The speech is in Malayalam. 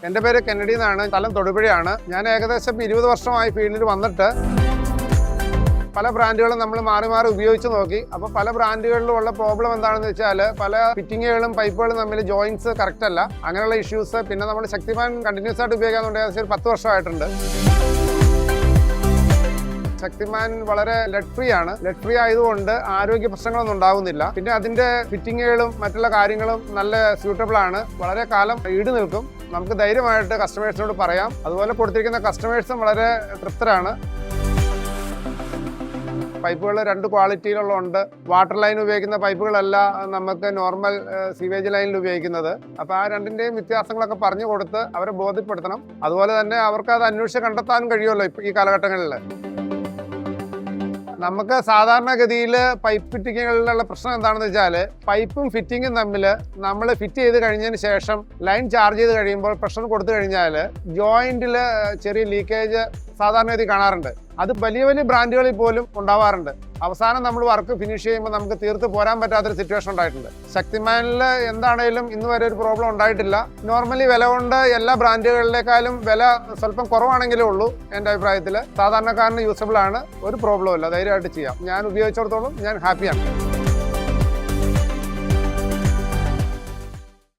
എൻ്റെ പേര് കെന്നഡി എന്നാണ്. സ്ഥലം തൊടുപുഴയാണ്. ഞാൻ ഏകദേശം 20 വർഷമായി ഫീൽഡിൽ വന്നിട്ട് പല ബ്രാൻഡുകളും നമ്മൾ മാറി മാറി ഉപയോഗിച്ച് നോക്കി. അപ്പോൾ പല ബ്രാൻഡുകളിലും ഉള്ള പ്രോബ്ലം എന്താണെന്ന് വെച്ചാൽ പല ഫിറ്റിങ്ങുകളും പൈപ്പുകളും തമ്മിൽ ജോയിൻറ്റ്സ് കറക്റ്റ് അല്ല, അങ്ങനെയുള്ള ഇഷ്യൂസ്. പിന്നെ നമ്മൾ ശക്തിമാൻ കണ്ടിന്യൂസ് ആയിട്ട് ഉപയോഗിക്കാറുണ്ട്. ഏകദേശം ഒരു 10 വർഷമായിട്ടുണ്ട്. ശക്തിമാൻ വളരെ ലെഡ് ഫ്രീ ആണ്. ലെഡ് ഫ്രീ ആയതുകൊണ്ട് ആരോഗ്യ പ്രശ്നങ്ങളൊന്നും ഉണ്ടാകുന്നില്ല. പിന്നെ അതിന്റെ ഫിറ്റിങ്ങുകളും മറ്റുള്ള കാര്യങ്ങളും നല്ല സ്യൂട്ടബിൾ ആണ്. വളരെ കാലം ഈട് നിൽക്കും. നമുക്ക് ധൈര്യമായിട്ട് കസ്റ്റമേഴ്സിനോട് പറയാം. അതുപോലെ കൊടുത്തിരിക്കുന്ന കസ്റ്റമേഴ്സും വളരെ തൃപ്തരാണ്. പൈപ്പുകൾ 2 ക്വാളിറ്റിയിലുള്ളതുണ്ട്. വാട്ടർ ലൈൻ ഉപയോഗിക്കുന്ന പൈപ്പുകളല്ല നമുക്ക് നോർമൽ സീവേജ് ലൈനിൽ ഉപയോഗിക്കുന്നത്. അപ്പോൾ ആ രണ്ടിൻ്റെയും വ്യത്യാസങ്ങളൊക്കെ പറഞ്ഞു കൊടുത്ത് അവരെ ബോധ്യപ്പെടുത്തണം. അതുപോലെ തന്നെ അവർക്ക് അത് അന്വേഷിച്ച് കണ്ടെത്താനും കഴിയുമല്ലോ ഈ കാലഘട്ടങ്ങളിൽ. നമുക്ക് സാധാരണഗതിയിൽ പൈപ്പ് ഫിറ്റിങ്ങുകളിലുള്ള പ്രശ്നം എന്താണെന്ന് വെച്ചാൽ പൈപ്പും ഫിറ്റിങ്ങും തമ്മിൽ നമ്മൾ ഫിറ്റ് ചെയ്ത് കഴിഞ്ഞതിന് ശേഷം ലൈൻ ചാർജ് ചെയ്ത് കഴിയുമ്പോൾ പ്രഷർ കൊടുത്തു കഴിഞ്ഞാൽ ജോയിൻറ്റിൽ ചെറിയ ലീക്കേജ് സാധാരണഗതി കാണാറുണ്ട്. അത് വലിയ വലിയ ബ്രാൻഡുകളിൽ പോലും ഉണ്ടാവാറുണ്ട്. അവസാനം നമ്മൾ വർക്ക് ഫിനിഷ് ചെയ്യുമ്പോൾ നമുക്ക് തീർത്ത് പോരാൻ പറ്റാത്തൊരു സിറ്റുവേഷൻ ഉണ്ടായിട്ടുണ്ട്. ശക്തിമാനിൽ എന്താണേലും ഇന്ന് വരെ ഒരു പ്രോബ്ലം ഉണ്ടായിട്ടില്ല. നോർമലി വില കൊണ്ട് എല്ലാ ബ്രാൻഡുകളിലേക്കാളും വില സ്വല്പം കുറവാണെങ്കിലേ ഉള്ളൂ. എൻ്റെ അഭിപ്രായത്തിൽ സാധാരണക്കാരന് യൂസബിൾ ആണ്. ഒരു പ്രോബ്ലം ഇല്ല, ധൈര്യമായിട്ട് ചെയ്യാം. ഞാൻ ഉപയോഗിച്ചിടത്തോളം ഞാൻ ഹാപ്പിയാണ്.